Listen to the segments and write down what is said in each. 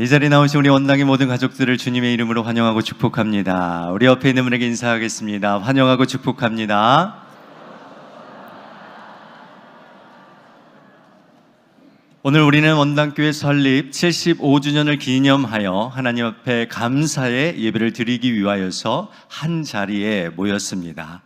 이 자리에 나오신 우리 원당의 모든 가족들을 주님의 이름으로 환영하고 축복합니다. 우리 옆에 있는 분에게 인사하겠습니다. 환영하고 축복합니다. 오늘 우리는 원당교회 설립 75주년을 기념하여 하나님 앞에 감사의 예배를 드리기 위하여서 한 자리에 모였습니다.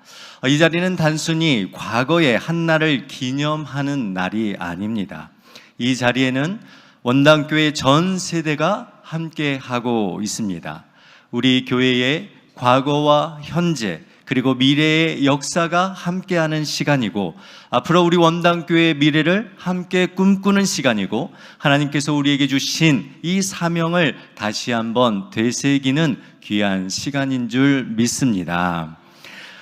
이 자리는 단순히 과거의 한 날을 기념하는 날이 아닙니다. 이 자리에는 원당교회 전 세대가 함께 하고 있습니다. 우리 교회의 과거와 현재 그리고 미래의 역사가 함께하는 시간이고, 앞으로 우리 원당교회의 미래를 함께 꿈꾸는 시간이고, 하나님께서 우리에게 주신 이 사명을 다시 한번 되새기는 귀한 시간인 줄 믿습니다.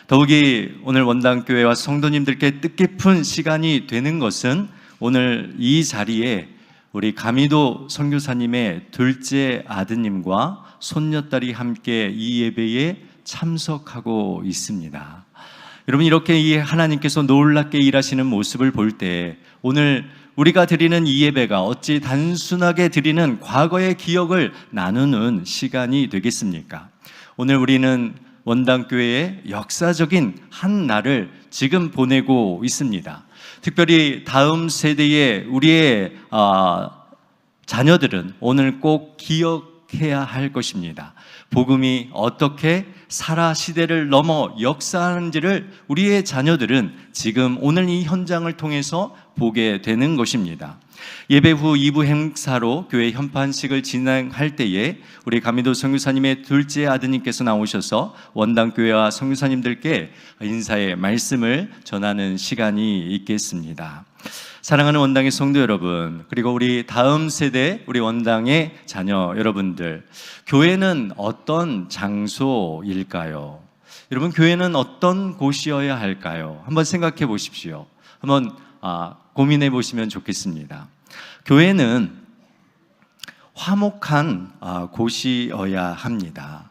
더욱이 오늘 원당교회와 성도님들께 뜻깊은 시간이 되는 것은 오늘 이 자리에 우리 가미도 선교사님의 둘째 아드님과 손녀딸이 함께 이 예배에 참석하고 있습니다. 여러분, 이렇게 이 하나님께서 놀랍게 일하시는 모습을 볼 때 오늘 우리가 드리는 이 예배가 어찌 단순하게 드리는 과거의 기억을 나누는 시간이 되겠습니까? 오늘 우리는 원당교회의 역사적인 한 날을 지금 보내고 있습니다. 특별히 다음 세대의 우리의 자녀들은 오늘 꼭 기억해야 할 것입니다. 복음이 어떻게 살아 시대를 넘어 역사하는지를 우리의 자녀들은 지금 오늘 이 현장을 통해서 보게 되는 것입니다. 예배 후 2부 행사로 교회 현판식을 진행할 때에 우리 가미도 선교사님의 둘째 아드님께서 나오셔서 원당교회와 선교사님들께 인사의 말씀을 전하는 시간이 있겠습니다. 사랑하는 원당의 성도 여러분, 그리고 우리 다음 세대 우리 원당의 자녀 여러분들, 교회는 어떤 장소일까요? 여러분, 교회는 어떤 곳이어야 할까요? 한번 생각해 보십시오. 한번 고민해 보시면 좋겠습니다. 교회는 화목한 곳이어야 합니다.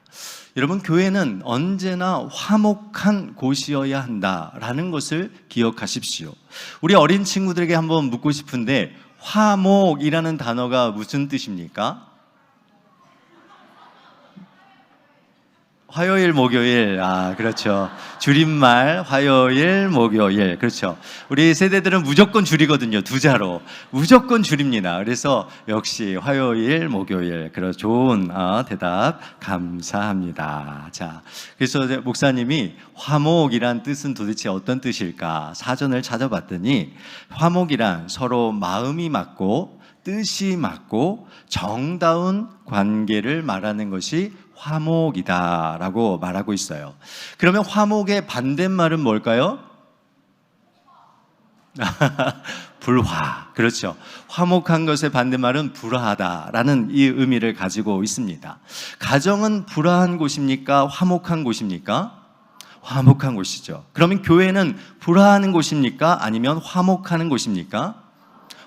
여러분, 교회는 언제나 화목한 곳이어야 한다라는 것을 기억하십시오. 우리 어린 친구들에게 한번 묻고 싶은데, 화목이라는 단어가 무슨 뜻입니까? 화요일, 목요일. 그렇죠. 줄임말, 화요일, 목요일. 그렇죠. 우리 세대들은 무조건 줄이거든요. 두 자로. 무조건 줄입니다. 그래서 역시 화요일, 목요일. 좋은 대답 감사합니다. 자, 그래서 목사님이 화목이란 뜻은 도대체 어떤 뜻일까? 사전을 찾아봤더니 화목이란 서로 마음이 맞고 뜻이 맞고 정다운 관계를 말하는 것이 화목이다라고 말하고 있어요. 그러면 화목의 반대말은 뭘까요? 불화. 그렇죠. 화목한 것의 반대말은 불화하다라는 이 의미를 가지고 있습니다. 가정은 불화한 곳입니까? 화목한 곳입니까? 화목한 곳이죠. 그러면 교회는 불화하는 곳입니까? 아니면 화목하는 곳입니까?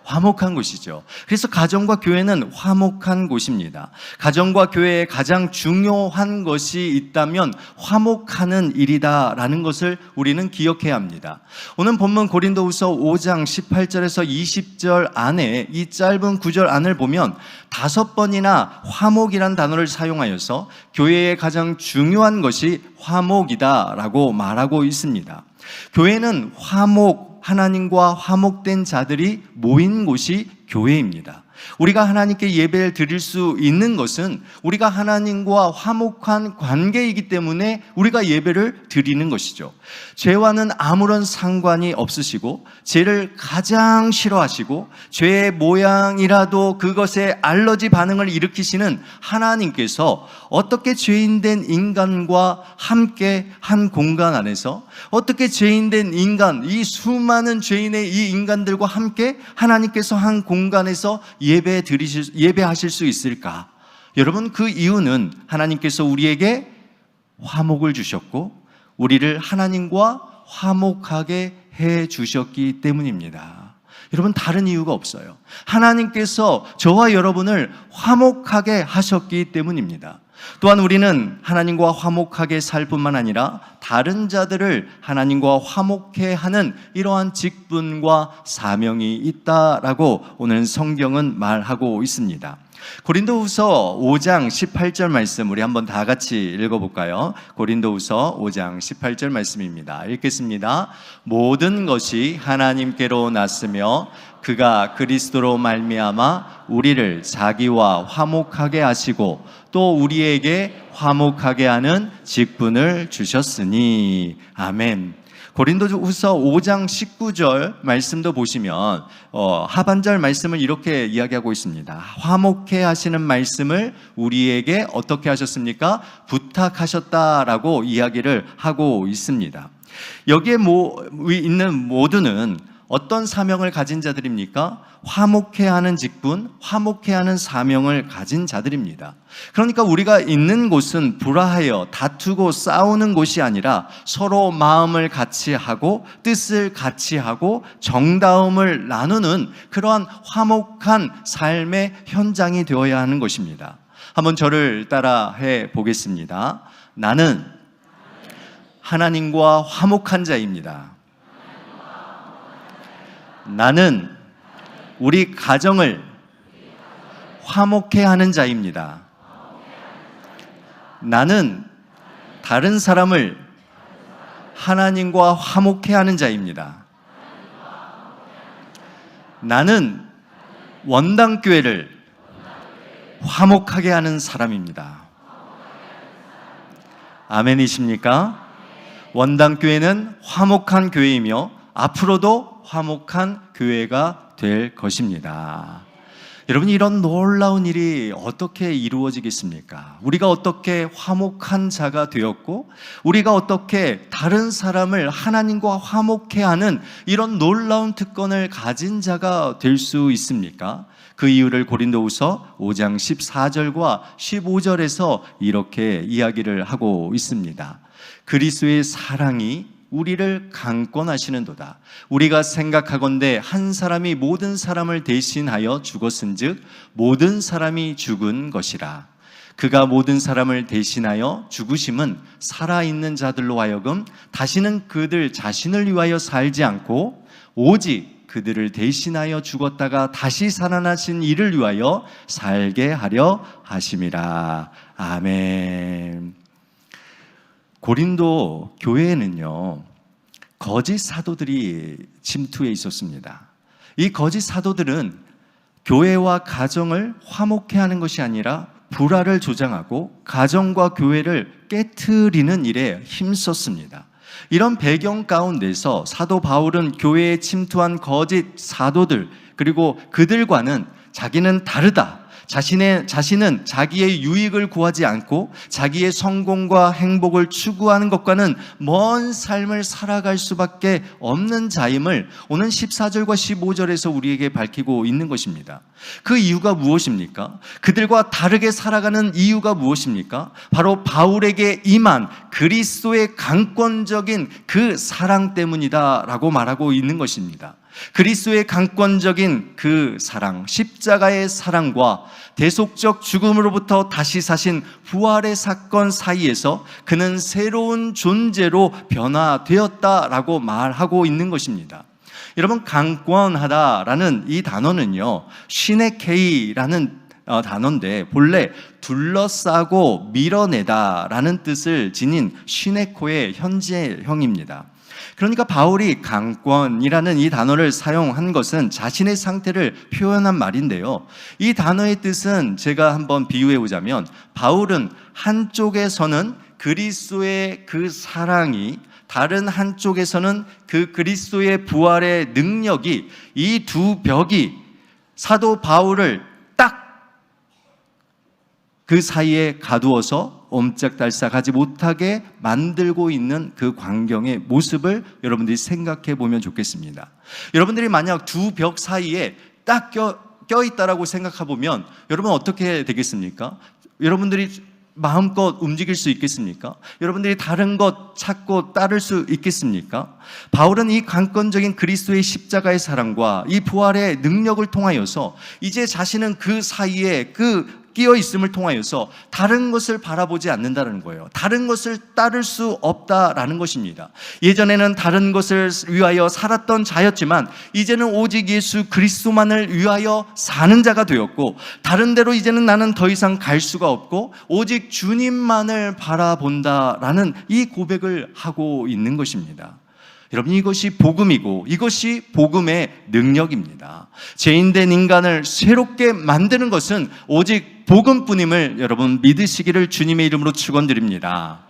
화목한 곳이죠. 그래서 가정과 교회는 화목한 곳입니다. 가정과 교회에 가장 중요한 것이 있다면 화목하는 일이다라는 것을 우리는 기억해야 합니다. 오늘 본문 고린도후서 5장 18절에서 20절 안에 이 짧은 구절 안을 보면 5번이나 화목이란 단어를 사용하여서 교회의 가장 중요한 것이 화목이다라고 말하고 있습니다. 교회는 하나님과 화목된 자들이 모인 곳이 교회입니다. 우리가 하나님께 예배를 드릴 수 있는 것은 우리가 하나님과 화목한 관계이기 때문에 우리가 예배를 드리는 것이죠. 죄와는 아무런 상관이 없으시고 죄를 가장 싫어하시고 죄의 모양이라도 그것에 알러지 반응을 일으키시는 하나님께서 어떻게 죄인된 인간과 함께 한 공간 안에서 어떻게 죄인된 인간, 이 수많은 죄인의 이 인간들과 함께 하나님께서 한 공간에서 예배하실 수 있을까? 여러분, 그 이유는 하나님께서 우리에게 화목을 주셨고 우리를 하나님과 화목하게 해 주셨기 때문입니다. 여러분, 다른 이유가 없어요. 하나님께서 저와 여러분을 화목하게 하셨기 때문입니다. 또한 우리는 하나님과 화목하게 살 뿐만 아니라 다른 자들을 하나님과 화목해 하는 이러한 직분과 사명이 있다라고 오늘 성경은 말하고 있습니다. 고린도후서 5장 18절 말씀 우리 한번 다 같이 읽어볼까요? 고린도후서 5장 18절 말씀입니다. 읽겠습니다. 모든 것이 하나님께로 났으며 그가 그리스도로 말미암아 우리를 자기와 화목하게 하시고 또 우리에게 화목하게 하는 직분을 주셨으니. 아멘. 고린도후서 5장 19절 말씀도 보시면 하반절 말씀을 이렇게 이야기하고 있습니다. 화목해 하시는 말씀을 우리에게 어떻게 하셨습니까? 부탁하셨다라고 이야기를 하고 있습니다. 여기에 있는 모두는 어떤 사명을 가진 자들입니까? 화목해 하는 직분, 화목해 하는 사명을 가진 자들입니다. 그러니까 우리가 있는 곳은 불화하여 다투고 싸우는 곳이 아니라 서로 마음을 같이 하고 뜻을 같이 하고 정다움을 나누는 그러한 화목한 삶의 현장이 되어야 하는 것입니다. 한번 저를 따라해 보겠습니다. 나는 하나님과 화목한 자입니다. 나는 우리 가정을 화목해 하는 자입니다. 나는 다른 사람을 하나님과 화목해 하는 자입니다. 나는 원당교회를 화목하게 하는 사람입니다. 아멘이십니까? 원당교회는 화목한 교회이며 앞으로도 화목한 교회가 될 것입니다. 여러분, 이런 놀라운 일이 어떻게 이루어지겠습니까? 우리가 어떻게 화목한 자가 되었고 우리가 어떻게 다른 사람을 하나님과 화목해 하는 이런 놀라운 특권을 가진 자가 될 수 있습니까? 그 이유를 고린도후서 5장 14절과 15절에서 이렇게 이야기를 하고 있습니다. 그리스도의 사랑이 우리를 강권하시는도다. 우리가 생각하건대 한 사람이 모든 사람을 대신하여 죽었은즉 모든 사람이 죽은 것이라. 그가 모든 사람을 대신하여 죽으심은 살아있는 자들로 하여금 다시는 그들 자신을 위하여 살지 않고 오직 그들을 대신하여 죽었다가 다시 살아나신 이를 위하여 살게 하려 하심이라. 아멘. 고린도 교회에는요, 거짓 사도들이 침투해 있었습니다. 이 거짓 사도들은 교회와 가정을 화목해 하는 것이 아니라 불화를 조장하고 가정과 교회를 깨트리는 일에 힘썼습니다. 이런 배경 가운데서 사도 바울은 교회에 침투한 거짓 사도들, 그리고 그들과는 자기는 다르다, 자신은 자기의 유익을 구하지 않고 자기의 성공과 행복을 추구하는 것과는 먼 삶을 살아갈 수밖에 없는 자임을 오는 14절과 15절에서 우리에게 밝히고 있는 것입니다. 그 이유가 무엇입니까? 그들과 다르게 살아가는 이유가 무엇입니까? 바로 바울에게 임한 그리스도의 강권적인 그 사랑 때문이다라고 말하고 있는 것입니다. 그리스도의 강권적인 그 사랑, 십자가의 사랑과 대속적 죽음으로부터 다시 사신 부활의 사건 사이에서 그는 새로운 존재로 변화되었다라고 말하고 있는 것입니다. 여러분, 강권하다라는 이 단어는요, 시네케이라는 단어인데 본래 둘러싸고 밀어내다라는 뜻을 지닌 시네코의 현재형입니다. 그러니까 바울이 강권이라는 이 단어를 사용한 것은 자신의 상태를 표현한 말인데요. 이 단어의 뜻은 제가 한번 비유해 보자면 바울은 한쪽에서는 그리스도의 그 사랑이, 다른 한쪽에서는 그 그리스도의 부활의 능력이, 이 두 벽이 사도 바울을 딱 그 사이에 가두어서 옴짝달싹하지 못하게 만들고 있는 그 광경의 모습을 여러분들이 생각해 보면 좋겠습니다. 여러분들이 만약 두 벽 사이에 딱 껴있다라고 생각해 보면 여러분 어떻게 되겠습니까? 여러분들이 마음껏 움직일 수 있겠습니까? 여러분들이 다른 것 찾고 따를 수 있겠습니까? 바울은 이 강권적인 그리스도의 십자가의 사랑과 이 부활의 능력을 통하여서 이제 자신은 그 사이에 그 끼어 있음을 통하여서 다른 것을 바라보지 않는다는 거예요. 다른 것을 따를 수 없다라는 것입니다. 예전에는 다른 것을 위하여 살았던 자였지만 이제는 오직 예수 그리스도만을 위하여 사는 자가 되었고, 다른 데로 이제는 나는 더 이상 갈 수가 없고 오직 주님만을 바라본다라는 이 고백을 하고 있는 것입니다. 여러분, 이것이 복음이고 이것이 복음의 능력입니다. 죄인된 인간을 새롭게 만드는 것은 오직 복음뿐임을 여러분 믿으시기를 주님의 이름으로 축원드립니다.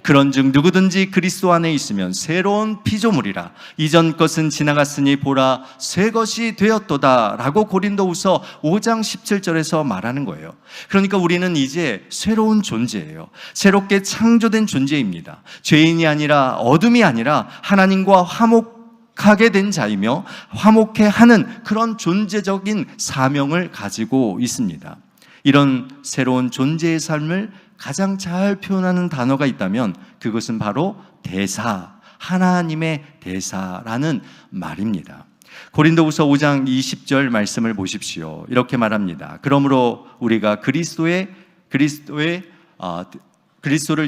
그런즉 누구든지 그리스도 안에 있으면 새로운 피조물이라, 이전 것은 지나갔으니 보라 새 것이 되었도다 라고 고린도후서 5장 17절에서 말하는 거예요. 그러니까 우리는 이제 새로운 존재예요. 새롭게 창조된 존재입니다. 죄인이 아니라 어둠이 아니라 하나님과 화목하게 된 자이며 화목해 하는 그런 존재적인 사명을 가지고 있습니다. 이런 새로운 존재의 삶을 가장 잘 표현하는 단어가 있다면 그것은 바로 대사, 하나님의 대사라는 말입니다. 고린도후서 5장 20절 말씀을 보십시오. 이렇게 말합니다. 그러므로 우리가 그리스도를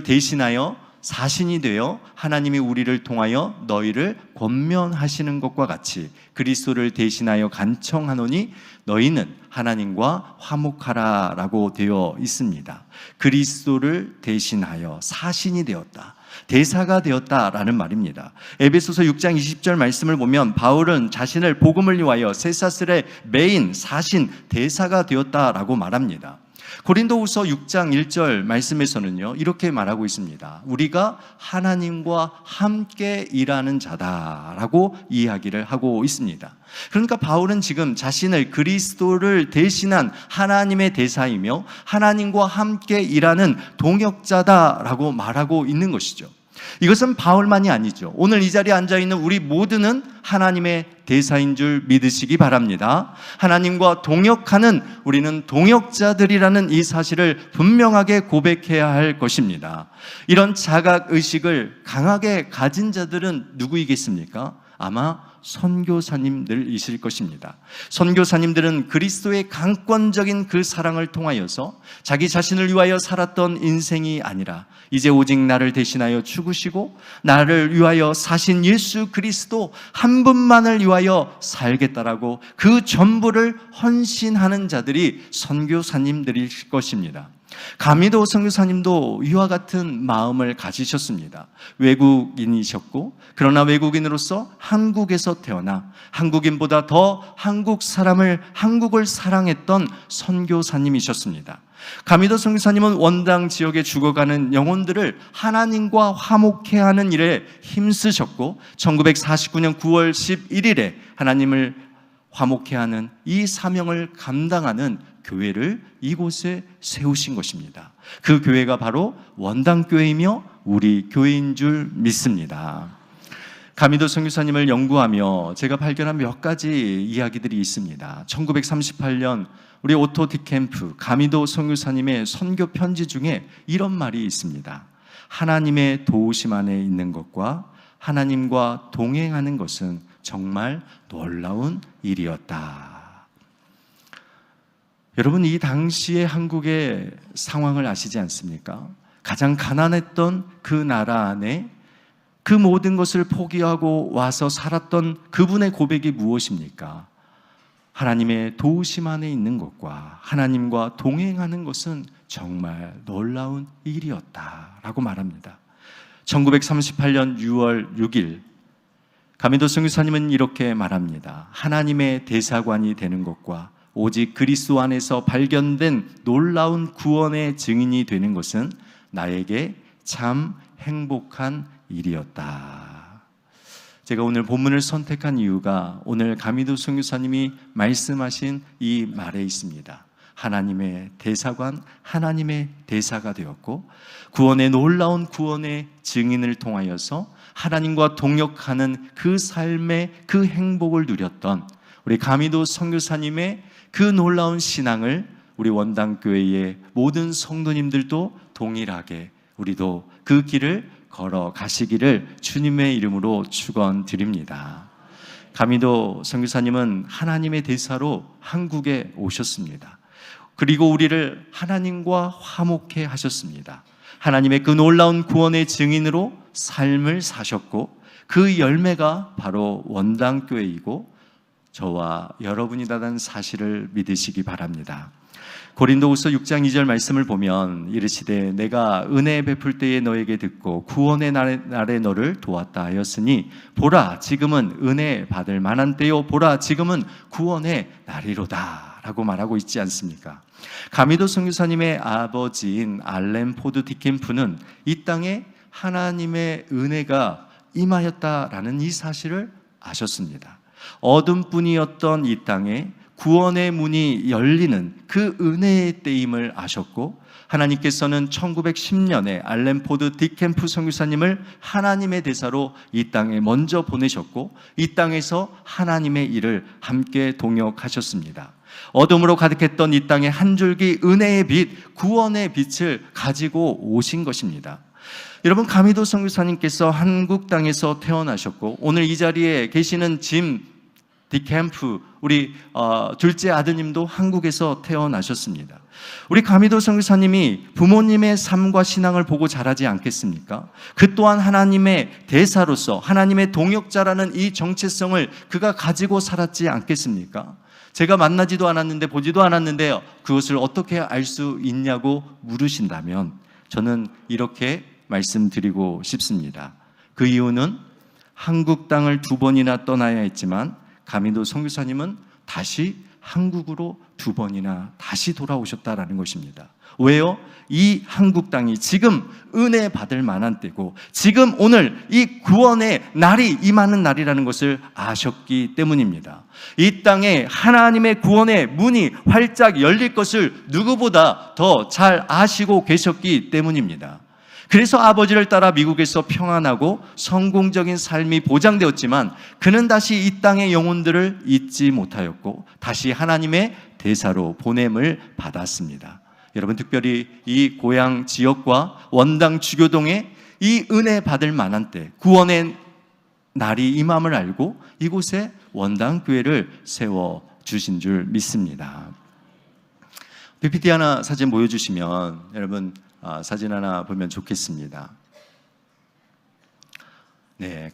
대신하여 사신이 되어 하나님이 우리를 통하여 너희를 권면하시는 것과 같이 그리스도를 대신하여 간청하노니 너희는 하나님과 화목하라 라고 되어 있습니다. 그리스도를 대신하여 사신이 되었다, 대사가 되었다라는 말입니다. 에베소서 6장 20절 말씀을 보면 바울은 자신을 복음을 위하여 쇠사슬의 메인, 사신, 대사가 되었다라고 말합니다. 고린도후서 6장 1절 말씀에서는요, 이렇게 말하고 있습니다. 우리가 하나님과 함께 일하는 자다라고 이야기를 하고 있습니다. 그러니까 바울은 지금 자신을 그리스도를 대신한 하나님의 대사이며 하나님과 함께 일하는 동역자다라고 말하고 있는 것이죠. 이것은 바울만이 아니죠. 오늘 이 자리에 앉아있는 우리 모두는 하나님의 대사인 줄 믿으시기 바랍니다. 하나님과 동역하는 우리는 동역자들이라는 이 사실을 분명하게 고백해야 할 것입니다. 이런 자각의식을 강하게 가진 자들은 누구이겠습니까? 아마 선교사님들이실 것입니다. 선교사님들은 그리스도의 강권적인 그 사랑을 통하여서 자기 자신을 위하여 살았던 인생이 아니라 이제 오직 나를 대신하여 죽으시고 나를 위하여 사신 예수 그리스도 한 분만을 위하여 살겠다라고 그 전부를 헌신하는 자들이 선교사님들일 것입니다. 가미도 선교사님도 이와 같은 마음을 가지셨습니다. 외국인이셨고 그러나 외국인으로서 한국에서 태어나 한국인보다 더 한국을 사랑했던 선교사님이셨습니다. 가미도 선교사님은 원당 지역에 죽어가는 영혼들을 하나님과 화목해 하는 일에 힘쓰셨고 1949년 9월 11일에 하나님을 화목해 하는 이 사명을 감당하는 교회를 이곳에 세우신 것입니다. 그 교회가 바로 원당교회이며 우리 교회인 줄 믿습니다. 가미도 선교사님을 연구하며 제가 발견한 몇 가지 이야기들이 있습니다. 1938년 우리 오토 디캠프 가미도 선교사님의 선교 편지 중에 이런 말이 있습니다. 하나님의 도우심 안에 있는 것과 하나님과 동행하는 것은 정말 놀라운 일이었다. 여러분, 이 당시의 한국의 상황을 아시지 않습니까? 가장 가난했던 그 나라 안에 그 모든 것을 포기하고 와서 살았던 그분의 고백이 무엇입니까? 하나님의 도우심 안에 있는 것과 하나님과 동행하는 것은 정말 놀라운 일이었다라고 말합니다. 1938년 6월 6일 가미도 선교사님은 이렇게 말합니다. 하나님의 대사관이 되는 것과 오직 그리스도 안에서 발견된 놀라운 구원의 증인이 되는 것은 나에게 참 행복한 일이었다. 제가 오늘 본문을 선택한 이유가 오늘 가미도 선교사님이 말씀하신 이 말에 있습니다. 하나님의 대사관, 하나님의 대사가 되었고 구원의 놀라운 구원의 증인을 통하여서 하나님과 동역하는 그 삶의 그 행복을 누렸던 우리 가미도 선교사님의 그 놀라운 신앙을 우리 원당교회의 모든 성도님들도 동일하게 우리도 그 길을 걸어가시기를 주님의 이름으로 축원드립니다. 가미도 선교사님은 하나님의 대사로 한국에 오셨습니다. 그리고 우리를 하나님과 화목해 하셨습니다. 하나님의 그 놀라운 구원의 증인으로 삶을 사셨고 그 열매가 바로 원당교회이고 저와 여러분이라는 사실을 믿으시기 바랍니다. 고린도후서 6장 2절 말씀을 보면 이르시되 내가 은혜 베풀 때에 너에게 듣고 구원의 날에 너를 도왔다 하였으니 보라 지금은 은혜 받을 만한 때요 보라 지금은 구원의 날이로다 라고 말하고 있지 않습니까? 가미도 선교사님의 아버지인 알렌 포드 디캠프는 이 땅에 하나님의 은혜가 임하였다라는 이 사실을 아셨습니다. 어둠뿐이었던 이 땅에 구원의 문이 열리는 그 은혜의 때임을 아셨고 하나님께서는 1910년에 알렌 포드 디캠프 선교사님을 하나님의 대사로 이 땅에 먼저 보내셨고 이 땅에서 하나님의 일을 함께 동역하셨습니다. 어둠으로 가득했던 이 땅에 한 줄기 은혜의 빛, 구원의 빛을 가지고 오신 것입니다. 여러분, 가미도 선교사님께서 한국 땅에서 태어나셨고 오늘 이 자리에 계시는 짐 디캠프 우리 둘째 아드님도 한국에서 태어나셨습니다. 우리 가미도 선교사님이 부모님의 삶과 신앙을 보고 자라지 않겠습니까? 그 또한 하나님의 대사로서 하나님의 동역자라는 이 정체성을 그가 가지고 살았지 않겠습니까? 제가 만나지도 않았는데 보지도 않았는데 그것을 어떻게 알 수 있냐고 물으신다면 저는 이렇게 말씀드리고 싶습니다. 그 이유는 한국 땅을 2번이나 떠나야 했지만 가미도 선교사님은 다시 한국으로 2번이나 다시 돌아오셨다라는 것입니다. 왜요? 이 한국 땅이 지금 은혜 받을 만한 때고 지금 오늘 이 구원의 날이 임하는 날이라는 것을 아셨기 때문입니다. 이 땅에 하나님의 구원의 문이 활짝 열릴 것을 누구보다 더 잘 아시고 계셨기 때문입니다. 그래서 아버지를 따라 미국에서 평안하고 성공적인 삶이 보장되었지만 그는 다시 이 땅의 영혼들을 잊지 못하였고 다시 하나님의 대사로 보냄을 받았습니다. 여러분, 특별히 이 고향 지역과 원당 주교동에 이 은혜 받을 만한 때 구원의 날이 임함을 알고 이곳에 원당 교회를 세워주신 줄 믿습니다. PPT 하나 사진 보여주시면 여러분 사진 하나 보면 좋겠습니다. 네,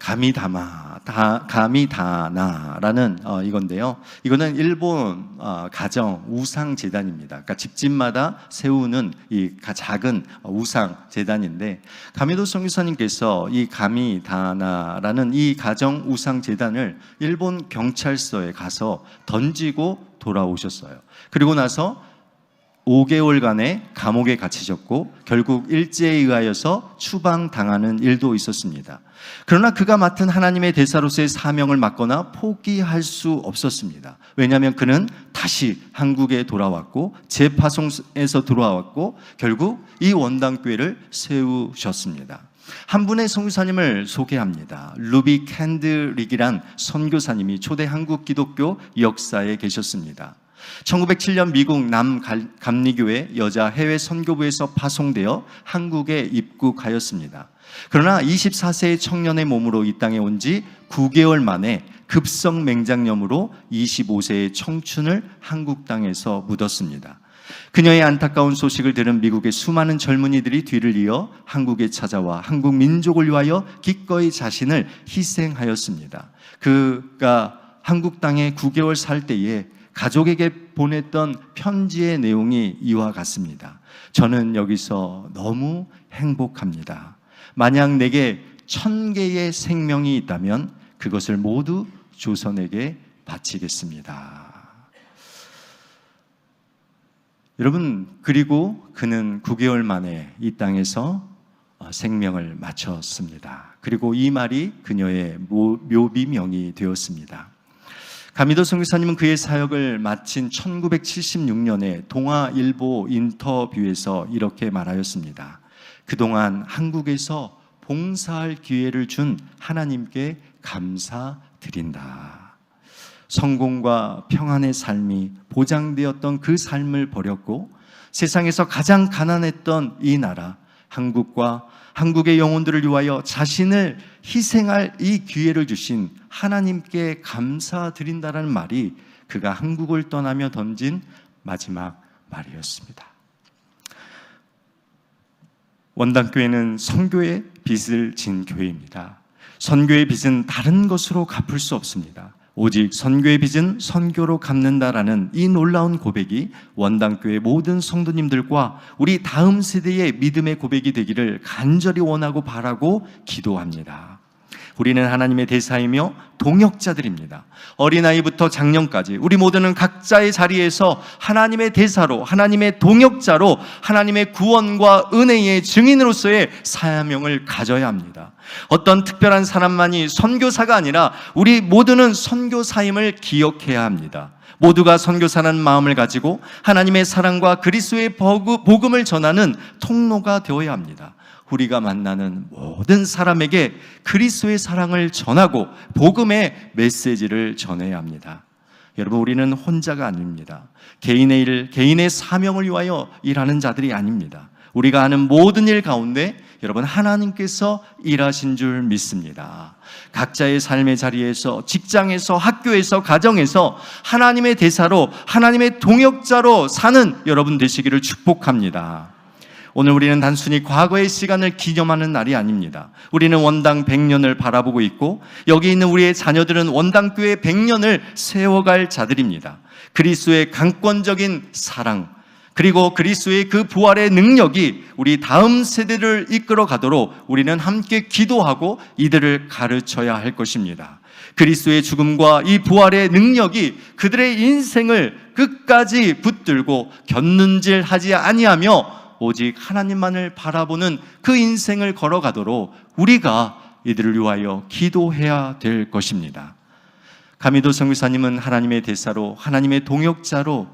가미다나라는 이건데요. 이거는 일본 가정 우상 재단입니다. 그러니까 집집마다 세우는 이 작은 우상 재단인데 가미도 선교사님께서 이 가미다나라는 이 가정 우상 재단을 일본 경찰서에 가서 던지고 돌아오셨어요. 그리고 나서 5개월간의 감옥에 갇히셨고 결국 일제에 의하여서 추방당하는 일도 있었습니다. 그러나 그가 맡은 하나님의 대사로서의 사명을 맡거나 포기할 수 없었습니다. 왜냐하면 그는 다시 한국에 돌아왔고 재파송에서 돌아왔고 결국 이 원당교회를 세우셨습니다. 한 분의 선교사님을 소개합니다. 루비 캔드릭이란 선교사님이 초대 한국 기독교 역사에 계셨습니다. 1907년 미국 남감리교회 여자 해외 선교부에서 파송되어 한국에 입국하였습니다. 그러나 24세의 청년의 몸으로 이 땅에 온 지 9개월 만에 급성 맹장염으로 25세의 청춘을 한국 땅에서 묻었습니다. 그녀의 안타까운 소식을 들은 미국의 수많은 젊은이들이 뒤를 이어 한국에 찾아와 한국 민족을 위하여 기꺼이 자신을 희생하였습니다. 그가 한국 땅에 9개월 살 때에 가족에게 보냈던 편지의 내용이 이와 같습니다. 저는 여기서 너무 행복합니다. 만약 내게 1000개의 생명이 있다면 그것을 모두 조선에게 바치겠습니다. 여러분, 그리고 그는 9개월 만에 이 땅에서 생명을 마쳤습니다. 그리고 이 말이 그녀의 묘비명이 되었습니다. 가미도 선교사님은 그의 사역을 마친 1976년에 동아일보 인터뷰에서 이렇게 말하였습니다. 그동안 한국에서 봉사할 기회를 준 하나님께 감사드린다. 성공과 평안의 삶이 보장되었던 그 삶을 버렸고 세상에서 가장 가난했던 이 나라 한국과 한국의 영혼들을 위하여 자신을 희생할 이 기회를 주신 하나님께 감사드린다는 말이 그가 한국을 떠나며 던진 마지막 말이었습니다. 원당교회는 선교의 빚을 진 교회입니다. 선교의 빚은 다른 것으로 갚을 수 없습니다. 오직 선교의 빚은 선교로 갚는다라는 이 놀라운 고백이 원당교회 모든 성도님들과 우리 다음 세대의 믿음의 고백이 되기를 간절히 원하고 바라고 기도합니다. 우리는 하나님의 대사이며 동역자들입니다. 어린아이부터 장년까지 우리 모두는 각자의 자리에서 하나님의 대사로, 하나님의 동역자로 하나님의 구원과 은혜의 증인으로서의 사명을 가져야 합니다. 어떤 특별한 사람만이 선교사가 아니라 우리 모두는 선교사임을 기억해야 합니다. 모두가 선교사라는 마음을 가지고 하나님의 사랑과 그리스도의 복음을 전하는 통로가 되어야 합니다. 우리가 만나는 모든 사람에게 그리스도의 사랑을 전하고 복음의 메시지를 전해야 합니다. 여러분, 우리는 혼자가 아닙니다. 개인의 일, 개인의 사명을 위하여 일하는 자들이 아닙니다. 우리가 하는 모든 일 가운데 여러분, 하나님께서 일하신 줄 믿습니다. 각자의 삶의 자리에서, 직장에서, 학교에서, 가정에서 하나님의 대사로, 하나님의 동역자로 사는 여러분 되시기를 축복합니다. 오늘 우리는 단순히 과거의 시간을 기념하는 날이 아닙니다. 우리는 원당 100년을 바라보고 있고 여기 있는 우리의 자녀들은 원당교회 100년을 세워갈 자들입니다. 그리스도의 강권적인 사랑, 그리고 그리스도의 그 부활의 능력이 우리 다음 세대를 이끌어 가도록 우리는 함께 기도하고 이들을 가르쳐야 할 것입니다. 그리스도의 죽음과 이 부활의 능력이 그들의 인생을 끝까지 붙들고 곁눈질하지 아니하며 오직 하나님만을 바라보는 그 인생을 걸어가도록 우리가 이들을 위하여 기도해야 될 것입니다. 가미도 선교사님은 하나님의 대사로, 하나님의 동역자로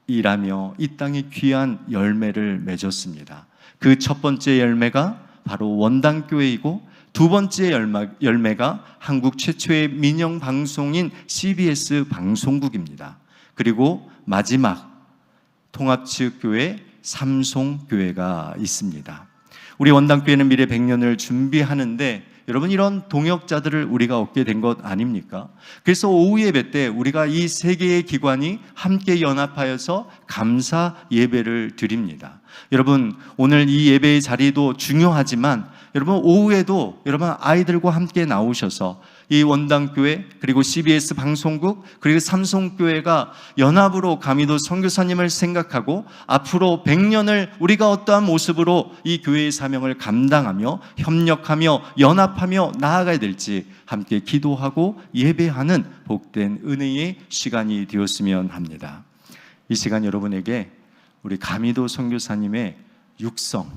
일하며 이 땅에 귀한 열매를 맺었습니다. 그 첫 번째 열매가 바로 원당교회이고 두 번째 열매가 한국 최초의 민영 방송인 CBS 방송국입니다. 그리고 마지막 통합치유교회 삼송교회가 있습니다. 우리 원당교회는 미래 100년을 준비하는데 여러분, 이런 동역자들을 우리가 얻게 된 것 아닙니까? 그래서 오후 예배 때 우리가 이 세 개의 기관이 함께 연합하여서 감사 예배를 드립니다. 여러분, 오늘 이 예배의 자리도 중요하지만 여러분, 오후에도 여러분 아이들과 함께 나오셔서 이 원당교회, 그리고 CBS 방송국, 그리고 삼성교회가 연합으로 가미도 선교사님을 생각하고 앞으로 100년을 우리가 어떠한 모습으로 이 교회의 사명을 감당하며 협력하며 연합하며 나아가야 될지 함께 기도하고 예배하는 복된 은혜의 시간이 되었으면 합니다. 이 시간 여러분에게 우리 가미도 선교사님의 육성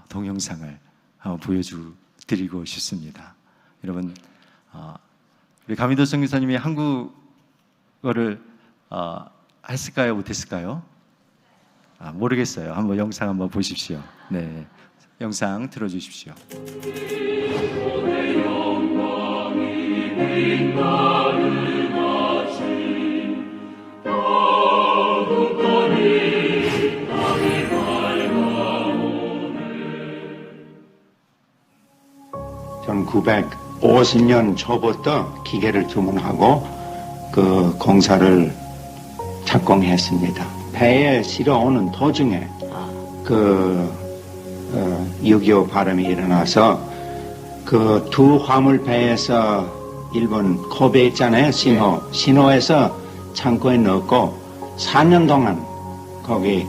동영상을 한번 보여드리고 싶습니다. 여러분, 우리 가미도 선교사님이 한국어를 했을까요? 못했을까요? 모르겠어요. 한번 영상 한번 보십시오. 네, 영상 틀어주십시오. 전 950년 초부터 기계를 주문하고 그 공사를 착공했습니다. 배에 실어오는 도중에 6.25 바람이 일어나서 그 두 화물 배에서 일본 코베 있잖아요. 신호에서 창고에 넣고 4년 동안 거기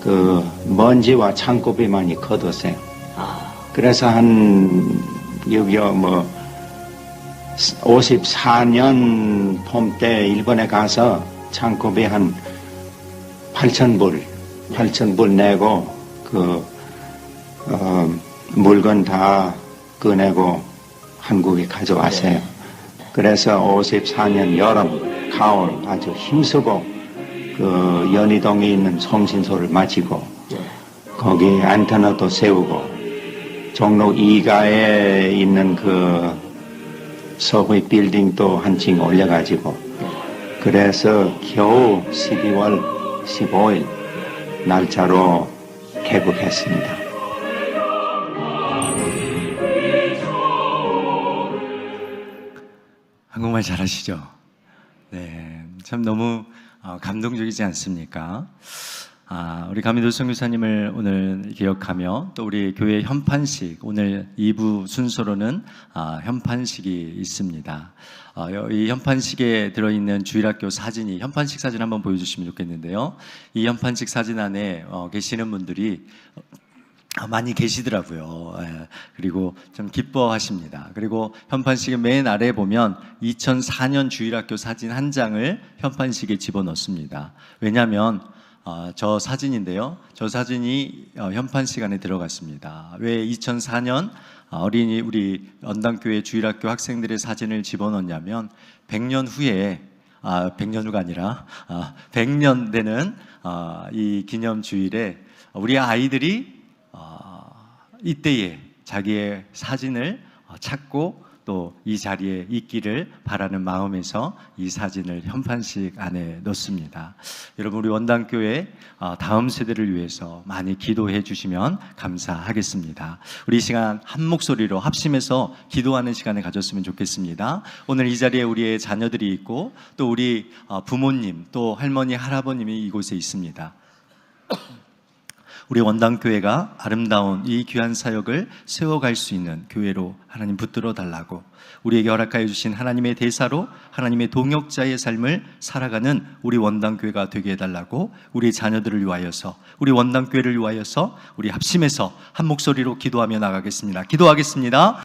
그 먼지와 창고비만이 걷었어요. 그래서 한 6.25 54년 봄 때 일본에 가서 창고비 한 8,000불 내고 물건 다 꺼내고 한국에 가져왔어요. 그래서 54년 여름, 가을 아주 힘쓰고 그 연희동에 있는 송신소를 마치고 거기 안테나도 세우고 종로 2가에 있는 그 서구의 빌딩도 한층 올려가지고 그래서 겨우 12월 15일 날짜로 개국했습니다. 한국말 잘하시죠? 네, 참 너무 감동적이지 않습니까? 우리 가미도 선교사님을 오늘 기억하며 또 우리 교회 현판식 오늘 2부 순서로는 현판식이 있습니다. 이 현판식에 들어있는 주일학교 사진이 현판식 사진 한번 보여주시면 좋겠는데요. 이 현판식 사진 안에 계시는 분들이 많이 계시더라고요. 그리고 좀 기뻐하십니다. 그리고 현판식의 맨 아래에 보면 2004년 주일학교 사진 한 장을 현판식에 집어넣습니다. 왜냐하면 저 사진인데요. 저 사진이 현판식 안에 들어갔습니다. 왜 2004년 어린이 우리 언당교회 주일학교 학생들의 사진을 집어넣냐면 100년 후에 100년 후가 아니라 100년 되는 이 기념 주일에 우리 아이들이 이때에 자기의 사진을 찾고 또 이 자리에 있기를 바라는 마음에서 이 사진을 현판식 안에 넣습니다. 여러분 우리 원당교회 다음 세대를 위해서 많이 기도해 주시면 감사하겠습니다. 우리 이 시간 한 목소리로 합심해서 기도하는 시간을 가졌으면 좋겠습니다. 오늘 이 자리에 우리의 자녀들이 있고 또 우리 부모님 또 할머니 할아버님이 이곳에 있습니다. 우리 원당교회가 아름다운 이 귀한 사역을 세워갈 수 있는 교회로 하나님 붙들어 달라고 우리에게 허락하여 주신 하나님의 대사로 하나님의 동역자의 삶을 살아가는 우리 원당교회가 되게 해달라고 우리 자녀들을 위하여서 우리 원당교회를 위하여서 우리 합심해서 한 목소리로 기도하며 나가겠습니다. 기도하겠습니다.